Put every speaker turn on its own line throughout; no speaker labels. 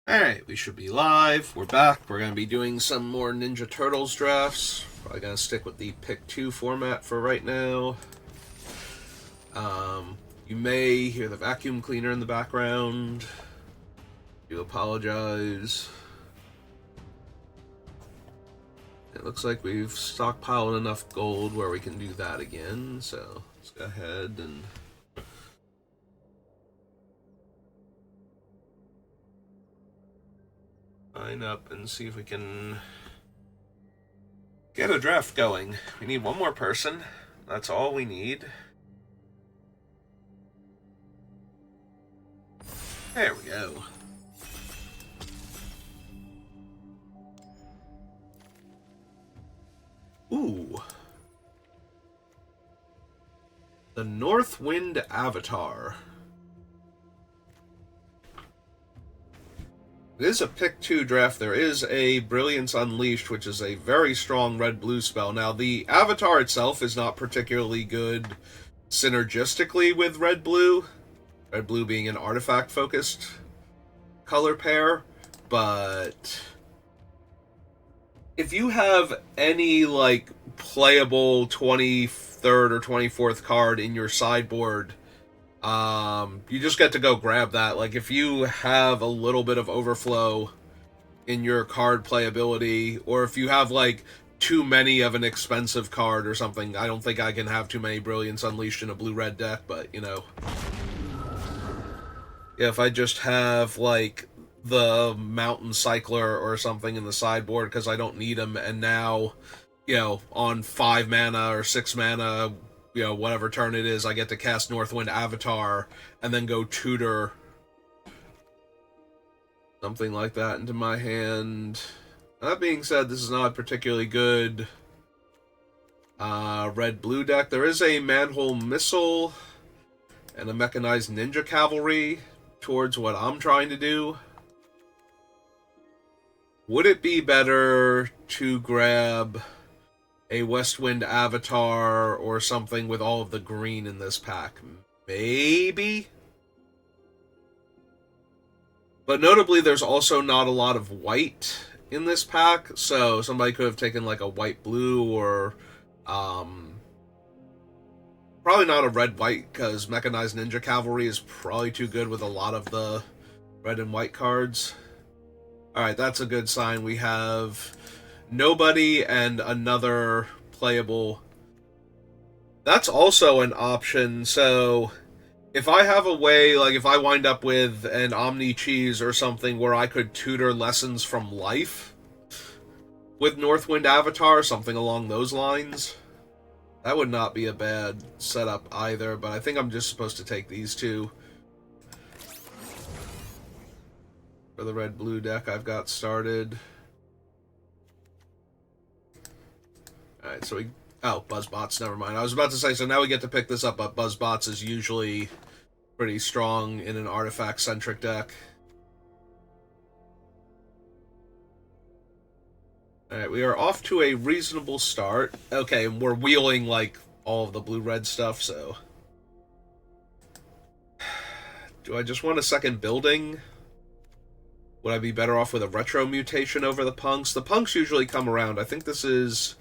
Alright, we should be live. We're back. We're going to be doing some more Ninja Turtles drafts. Probably going to stick with the pick 2 format for right now. You may hear the vacuum cleaner in the background. Do apologize. It looks like we've stockpiled enough gold where we can do that again, so let's go ahead and line up and see if we can get a draft going. We need one more person. That's all we need. There we go. Ooh. The Northwind Avatar. It is a pick 2 draft. There is a Brilliance Unleashed, which is a very strong red-blue spell. Now, the Avatar itself is not particularly good synergistically with red-blue. Red-blue being an artifact-focused color pair. But if you have any, playable 23rd or 24th card in your sideboard, you just get to go grab that. Like, if you have a little bit of overflow in your card playability, or if you have, too many of an expensive card or something, I don't think I can have too many Brilliance Unleashed in a blue-red deck, but, Yeah, if I just have, the Mountain Cycler or something in the sideboard because I don't need them, and now, on 5 mana or 6 mana, whatever turn it is, I get to cast Northwind Avatar and then go tutor something like that into my hand. That being said, this is not a particularly good red-blue deck. There is a Manhole Missile and a Mechanized Ninja Cavalry towards what I'm trying to do. Would it be better to grab a Westwind Avatar or something with all of the green in this pack? Maybe? But notably, there's also not a lot of white in this pack, so somebody could have taken a white-blue or probably not a red-white, because Mechanized Ninja Cavalry is probably too good with a lot of the red and white cards. Alright, that's a good sign. We have nobody and another playable. That's also an option, so if I have a way, if I wind up with an Omni Cheese or something where I could tutor Lessons from Life with Northwind Avatar, something along those lines, that would not be a bad setup either, but I think I'm just supposed to take these two. For the red-blue deck I've got started. Alright, so we... Oh, Buzzbots, never mind. I was about to say, so now we get to pick this up, but Buzzbots is usually pretty strong in an artifact-centric deck. Alright, we are off to a reasonable start. Okay, and we're wheeling, all of the blue-red stuff, so... Do I just want a second building? Would I be better off with a retro mutation over the punks? The punks usually come around. I think this is...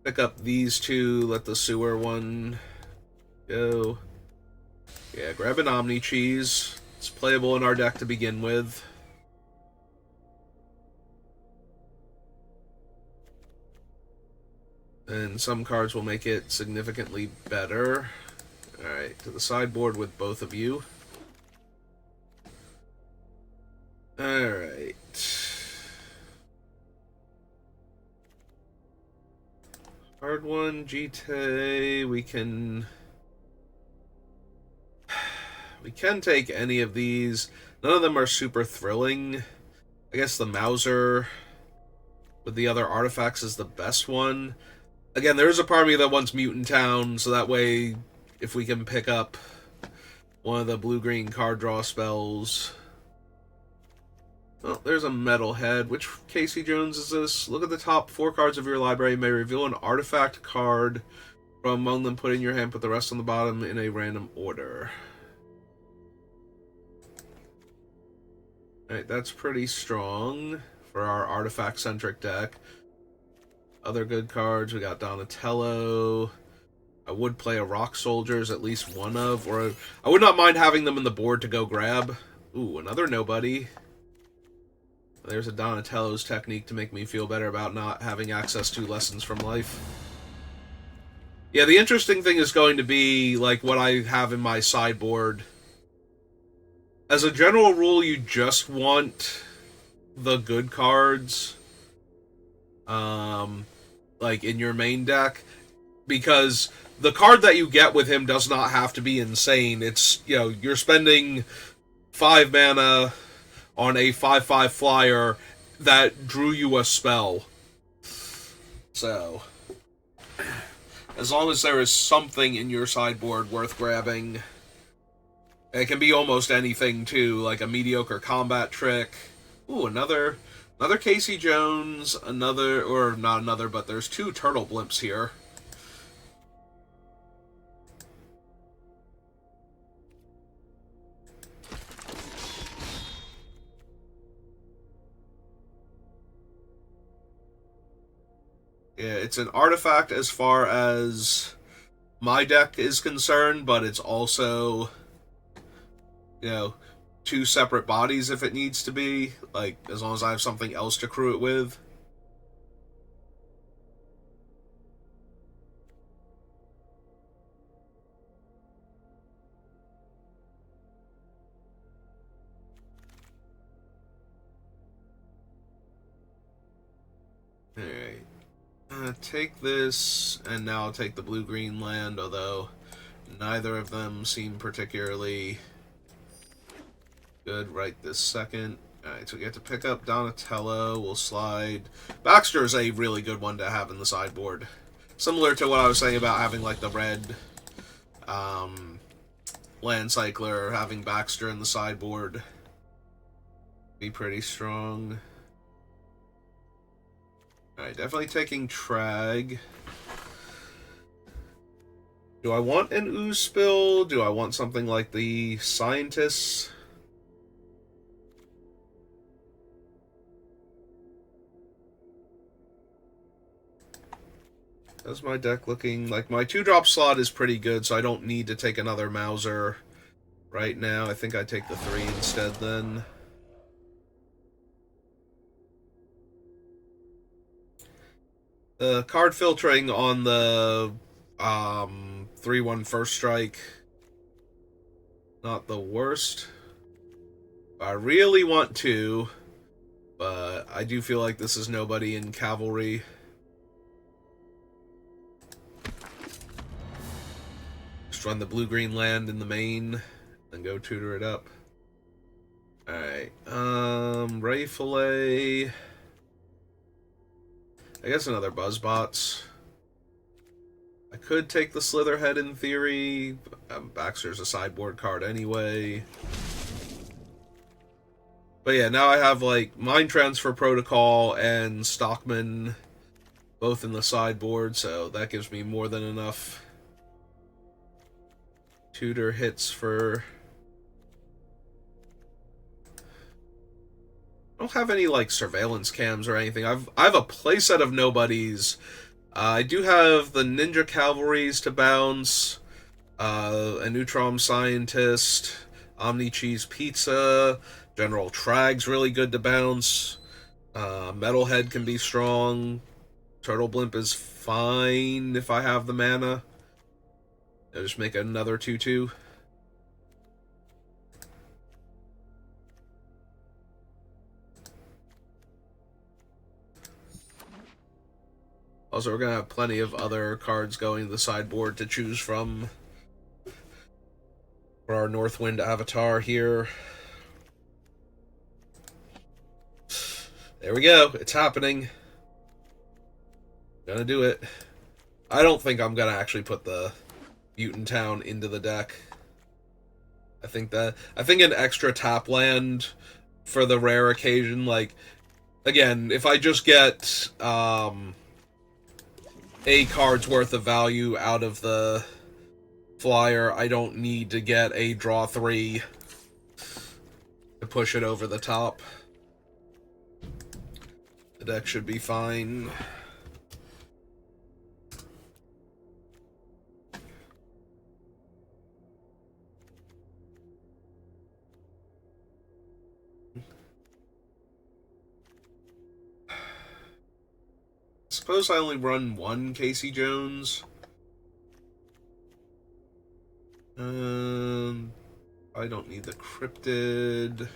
Pick up these two, let the sewer one go. Yeah, grab an Omni Cheese. It's playable in our deck to begin with. And some cards will make it significantly better. Alright, to the sideboard with both of you. Alright. Hard one, GT. We can take any of these. None of them are super thrilling. I guess the Mauser with the other artifacts is the best one. Again, there is a part of me that wants Mutant Town, so that way, if we can pick up one of the blue-green card draw spells. Oh, there's a Metalhead. Which Casey Jones is this? Look at the top 4 cards of your library. You may reveal an artifact card from among them. Put in your hand. Put the rest on the bottom in a random order. Alright, that's pretty strong for our artifact-centric deck. Other good cards, we got Donatello. I would play a Rock Soldiers, at least one of, or I would not mind having them in the board to go grab. Ooh, another nobody. There's a Donatello's technique to make me feel better about not having access to Lessons from Life. Yeah, the interesting thing is going to be, like, what I have in my sideboard. As a general rule, you just want the good cards, like, in your main deck, because the card that you get with him does not have to be insane. It's, you know, you're spending 5 mana on a 5/5 flyer that drew you a spell. So, as long as there is something in your sideboard worth grabbing, it can be almost anything too, like a mediocre combat trick. Ooh, another Casey Jones, another, or not another, but there's 2 turtle blimps here. Yeah, it's an artifact as far as my deck is concerned, but it's also, you know, 2 separate bodies if it needs to be, like, as long as I have something else to crew it with. Alright. Take this, and now I'll take the blue-green land, although neither of them seem particularly good right this second. Alright, so we get to pick up Donatello. We'll slide. Baxter's a really good one to have in the sideboard. Similar to what I was saying about having, like, the red land cycler, having Baxter in the sideboard. Be pretty strong. Alright, definitely taking Trag. Do I want an Ooze Spill? Do I want something like the Scientists? How's my deck looking? Like, my 2-drop slot is pretty good, so I don't need to take another Mauser right now. I think I take the 3 instead then. The card filtering on the 3/1 first strike, not the worst. I really want to, but I do feel like this is nobody in Cavalry. Just run the blue-green land in the main, and go tutor it up. Alright, Ray Fillet. I guess another Buzzbots. I could take the Slitherhead in theory. Baxter's a sideboard card anyway. But yeah, now I have, like, Mind Transfer Protocol and Stockman both in the sideboard, so that gives me more than enough tutor hits for... I don't have any, like, surveillance cams or anything. I have a playset of nobodies. I do have the Ninja Cavalries to bounce, a Neutron Scientist, Omni Cheese Pizza, General Trag's really good to bounce, Metalhead can be strong, Turtle Blimp is fine if I have the mana. I'll just make another 2/2. Also, we're going to have plenty of other cards going to the sideboard to choose from for our Northwind Avatar here. There we go. It's happening. Gonna do it. I don't think I'm going to actually put the Mutant Town into the deck. I think an extra tap land for the rare occasion, like, again, if I just get a card's worth of value out of the flyer, I don't need to get a draw 3 to push it over the top. The deck should be fine. Suppose I only run one Casey Jones. I don't need the cryptid.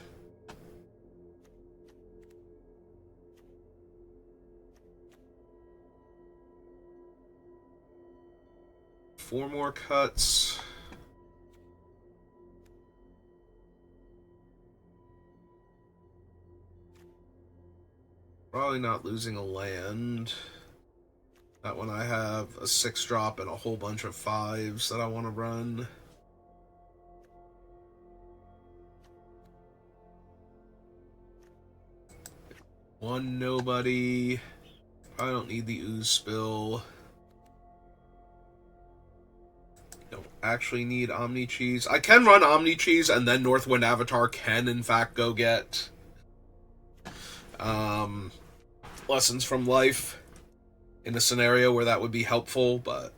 Four more cuts. Probably not losing a land. Not when I have a 6-drop and a whole bunch of 5s that I want to run. One nobody. I don't need the ooze spill. Don't actually need Omni Cheese. I can run Omni Cheese and then Northwind Avatar can in fact go get Lessons from Life in a scenario where that would be helpful, but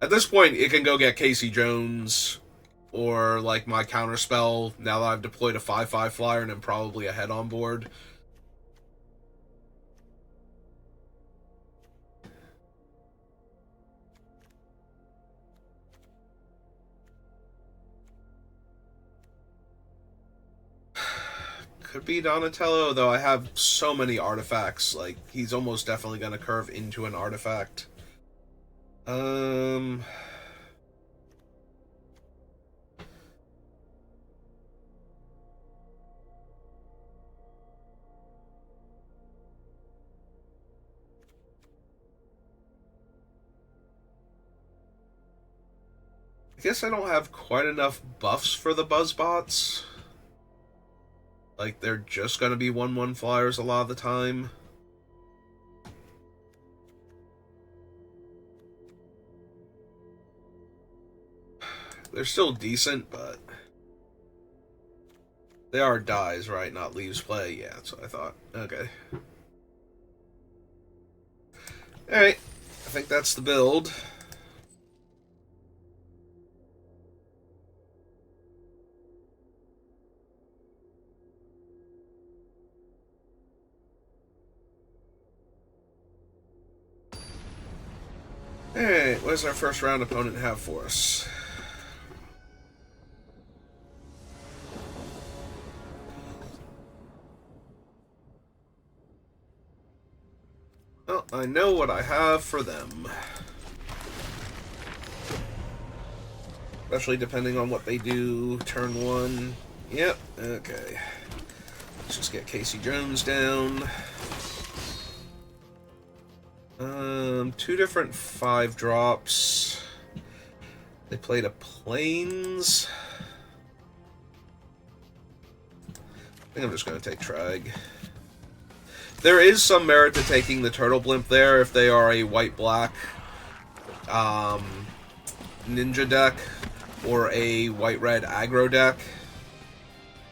at this point it can go get Casey Jones or like my counterspell now that I've deployed a 5/5 flyer and I'm probably ahead on board. Could be Donatello, though I have so many artifacts. Like, he's almost definitely going to curve into an artifact. I guess I don't have quite enough buffs for the Buzzbots. Like, they're just gonna be 1/1 flyers a lot of the time. They're still decent, but they are dies, right? Not leaves play. Yeah, that's what I thought. Okay. Alright. I think that's the build. Alright, what does our first round opponent have for us? Well, I know what I have for them. Especially depending on what they do turn 1. Yep, okay. Let's just get Casey Jones down. 2 different 5-drops. They played a Plains. I think I'm just going to take Trag. There is some merit to taking the Turtle Blimp there if they are a white-black ninja deck or a white-red aggro deck.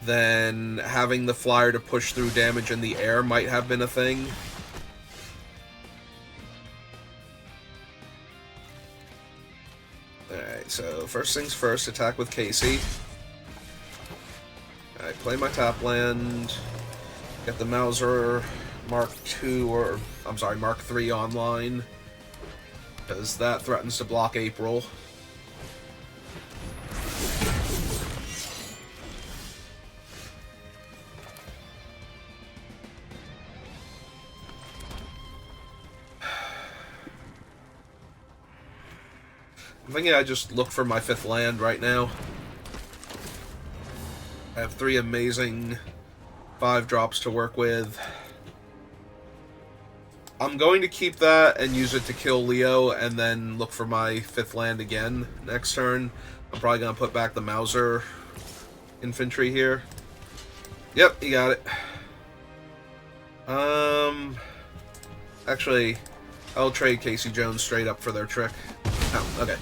Then having the flyer to push through damage in the air might have been a thing. Alright, so first things first, attack with Casey. Alright, play my top land. Get the Mauser Mark II, or, I'm sorry, Mark III online. Because that threatens to block April. I'm thinking I just look for my 5th land right now. I have 3 amazing 5-drops to work with. I'm going to keep that and use it to kill Leo and then look for my 5th land again next turn. I'm probably going to put back the Mauser infantry here. Yep, you got it. Actually, I'll trade Casey Jones straight up for their trick. Oh, okay.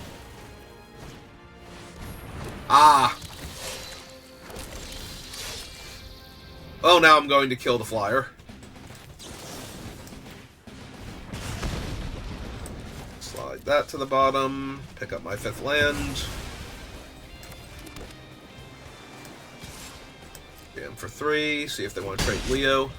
Ah! Oh, now I'm going to kill the flyer. Slide that to the bottom. Pick up my 5th land. Jam for 3. See if they want to trade Leo.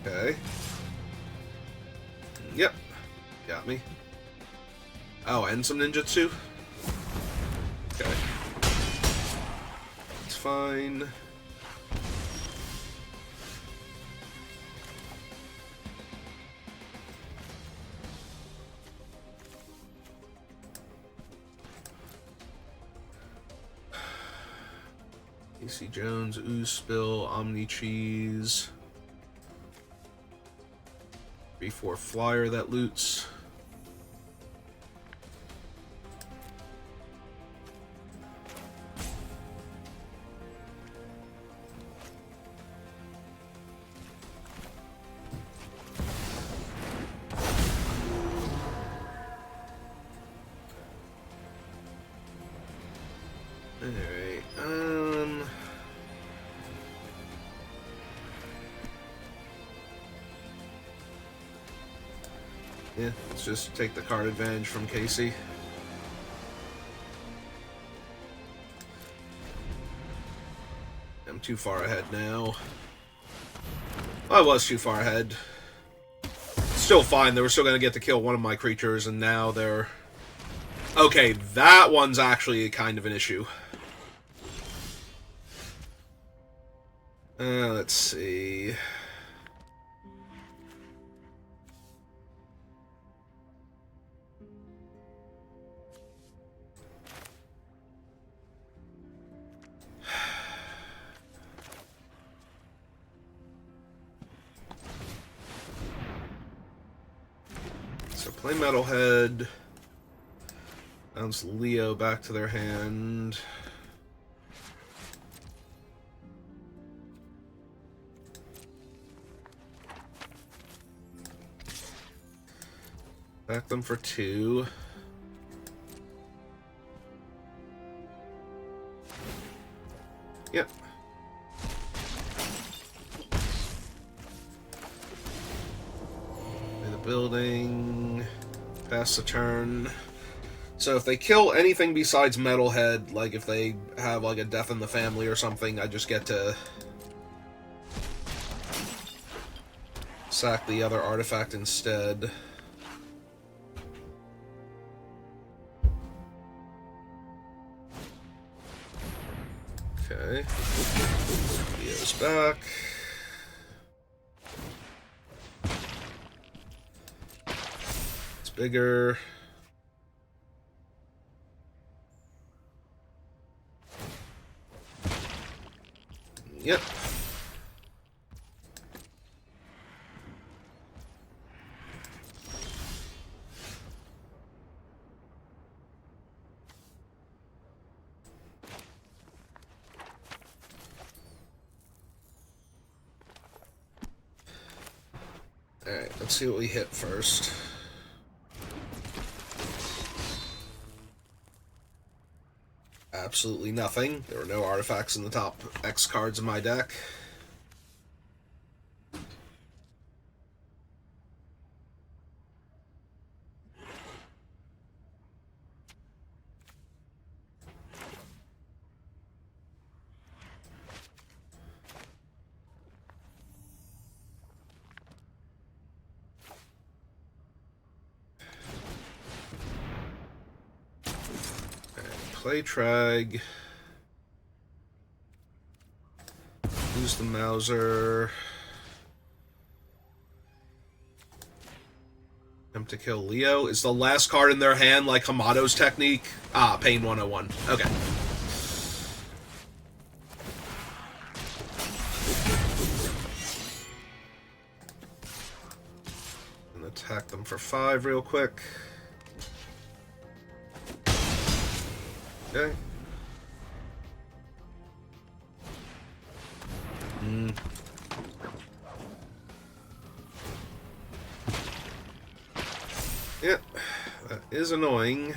Okay. Yep. Got me. Oh, and some ninjutsu? Okay. It's fine. AC Jones, Ooze Spill, Omni Cheese. 3/4 flyer that loots. Alright, yeah, let's just take the card advantage from Casey. I'm too far ahead now. I was too far ahead. Still fine, they were still going to get to kill one of my creatures, and now they're... Okay, that one's actually kind of an issue. Let's see... So play Metalhead. Bounce Leo back to their hand. Back them for 2. Yep. Play the building. Pass the turn. So if they kill anything besides Metalhead, like if they have like a death in the family or something, I just get to sack the other artifact instead. Okay. Leo's back. It's bigger. Yep. Alright, let's see what we hit first. Absolutely nothing. There were no artifacts in the top X cards in my deck. Play Trag. Use the Mauser. Attempt to kill Leo. Is the last card in their hand like Hamato's technique? Ah, Pain 101. Okay. And attack them for 5 real quick. Okay. Yep, that is annoying.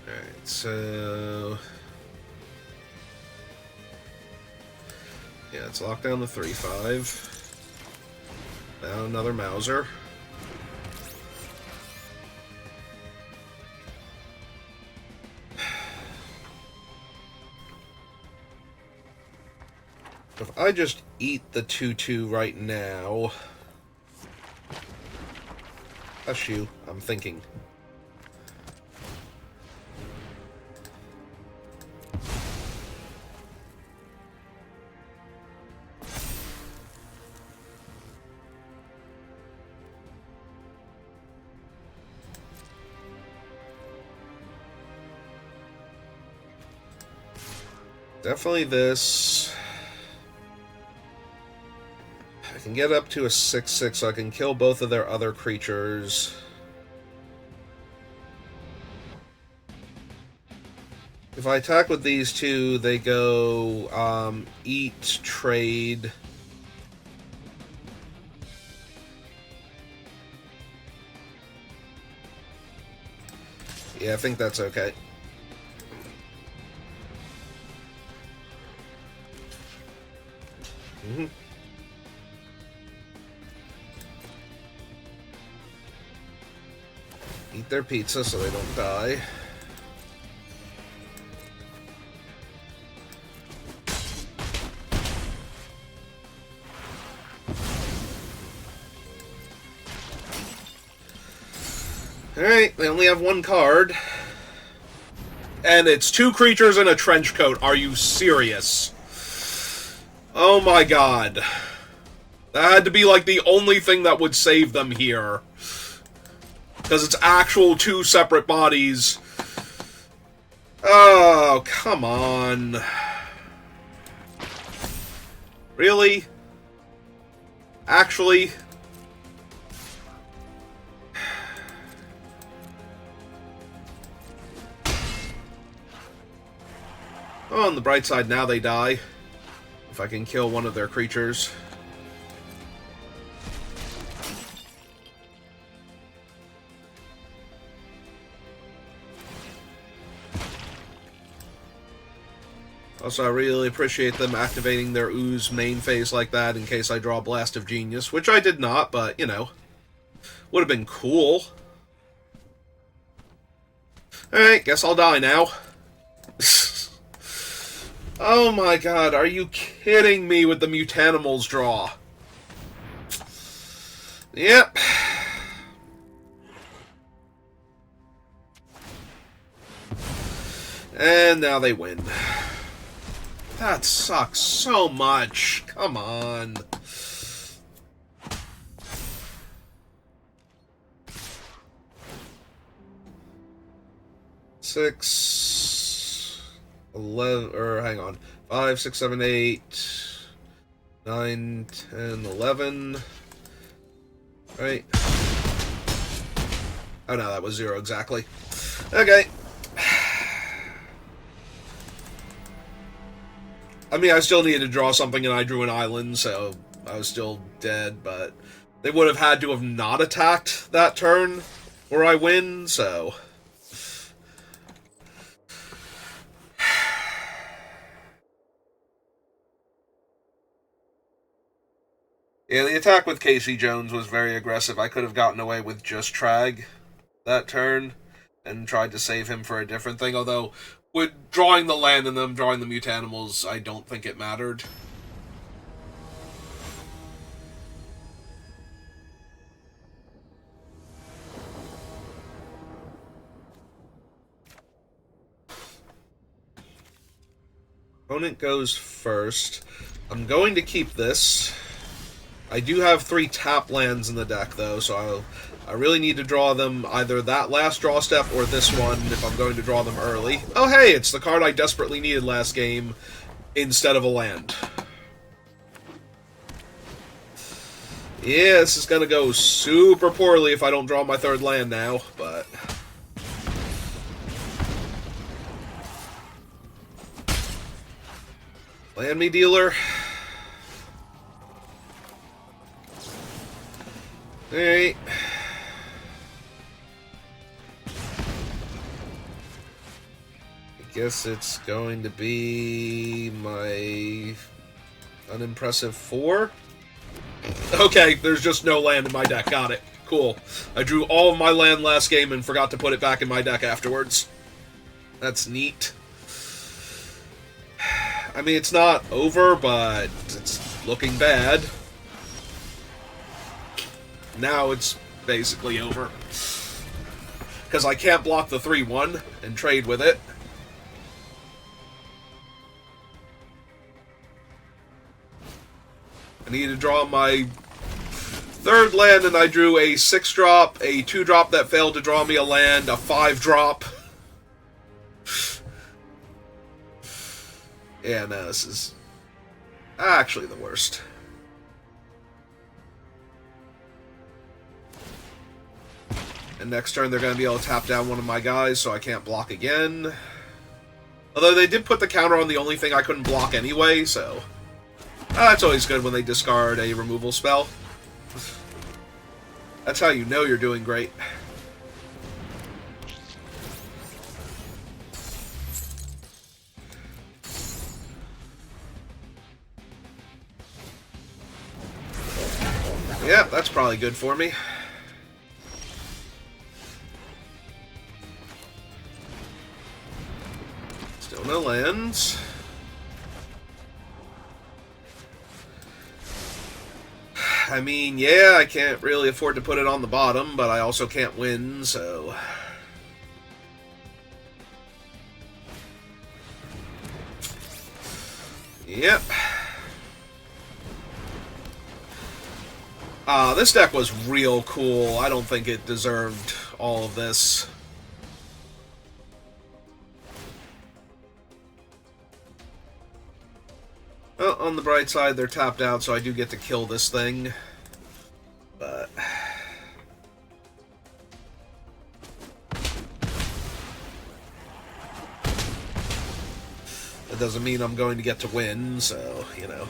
Alright, so... yeah, let's lock down the 3-5. Now another Mauser. If I just eat the 2-2 right now... hush you, I'm thinking. Definitely this. I can get up to a 6-6, so I can kill both of their other creatures. If I attack with these two, they go eat, trade. Yeah, I think that's okay. Eat their pizza so they don't die. Alright, they only have one card. And it's 2 creatures in a trench coat. Are you serious? Oh my god. That had to be like the only thing that would save them here. Because it's actual 2 separate bodies. Oh, come on. Really? Actually? Oh, on the bright side, now they die. If I can kill one of their creatures. Also, I really appreciate them activating their ooze main phase like that in case I draw Blast of Genius, which I did not, but, you know, would have been cool. Alright, guess I'll die now. Oh my god, are you kidding me with the Mutanimals draw? Yep. And now they win. That sucks so much. Come on. Six, 11, or hang on. 5, 6, 7, 8, 9, 10, 11. Right. Oh no, that was 0 exactly. Okay. I mean, I still needed to draw something, and I drew an island, so I was still dead, but they would have had to have not attacked that turn where I win, so... yeah, the attack with Casey Jones was very aggressive. I could have gotten away with just Trag that turn and tried to save him for a different thing, although... with drawing the land and them drawing the Mutanimals, I don't think it mattered. Opponent goes first. I'm going to keep this. I do have 3 tap lands in the deck, though, so I really need to draw them either that last draw step or this one if I'm going to draw them early. Oh, hey, it's the card I desperately needed last game. instead of a land. Yeah, this is going to go super poorly if I don't draw my third land now, but... Land me, dealer. Alright. I guess it's going to be my unimpressive 4. Okay, there's just no land in my deck. Got it. Cool. I drew all of my land last game and forgot to put it back in my deck afterwards. That's neat. I mean, it's not over, but it's looking bad. Now it's basically over. Because I can't block the 3-1 and trade with it. I need to draw my third land, and I drew a 6-drop, a 2-drop that failed to draw me a land, a 5-drop. Yeah, no, this is actually the worst. And next turn, they're going to be able to tap down one of my guys, so I can't block again. Although they did put the counter on the only thing I couldn't block anyway, so... that's always good when they discard a removal spell. That's how you know you're doing great. Yeah, that's probably good for me. Still no lands. I mean, yeah, I can't really afford to put it on the bottom, but I also can't win, so... Yep. This deck was real cool. I don't think it deserved all of this. Well, on the bright side, they're tapped out, so I do get to kill this thing. But... that doesn't mean I'm going to get to win, so, you know.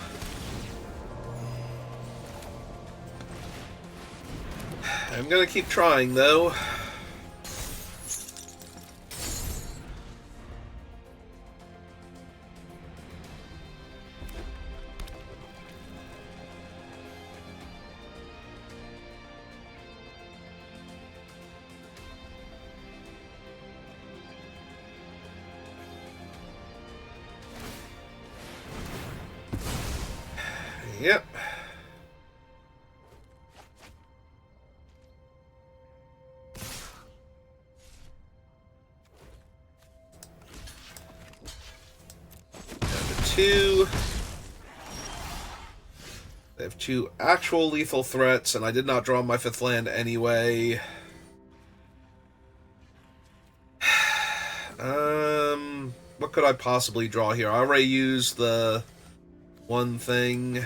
I'm gonna keep trying, though. Yep. Two. They have 2 actual lethal threats, and I did not draw my 5th land anyway. What could I possibly draw here? I already used the one thing.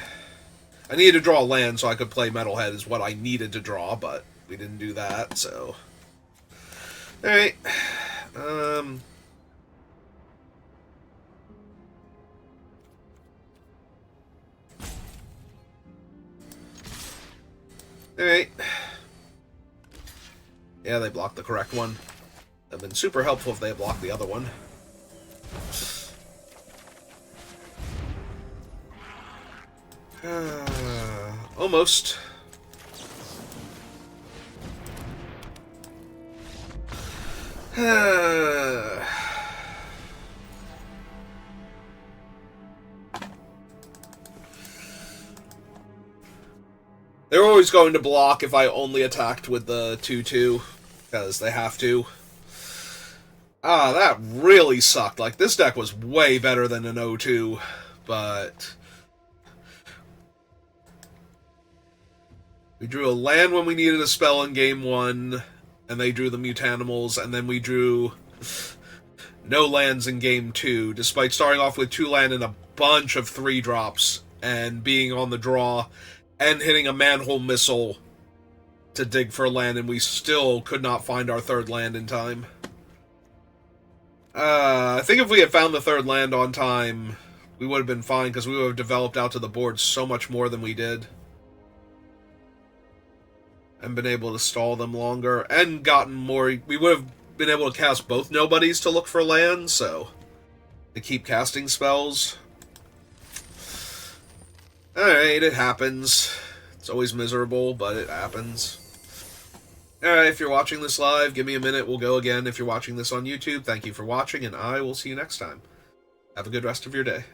I needed to draw a land so I could play Metalhead is what I needed to draw, but we didn't do that, so... Alright. Alright. Yeah, they blocked the correct one. That would have been super helpful if they had blocked the other one. Almost. They're always going to block if I only attacked with the 2-2, because they have to. That really sucked. Like, this deck was way better than an 0-2, but... we drew a land when we needed a spell in game 1, and they drew the Mutanimals, and then we drew no lands in game 2, despite starting off with 2 land and a bunch of 3-drops and being on the draw and hitting a manhole missile to dig for land, and we still could not find our third land in time. I think if we had found the third land on time, we would have been fine, because we would have developed out to the board so much more than we did. And been able to stall them longer, and gotten more... We would have been able to cast both nobodies to look for land, so... to keep casting spells. Alright, it happens. It's always miserable, but it happens. Alright, if you're watching this live, give me a minute, we'll go again. If you're watching this on YouTube, thank you for watching, and I will see you next time. Have a good rest of your day.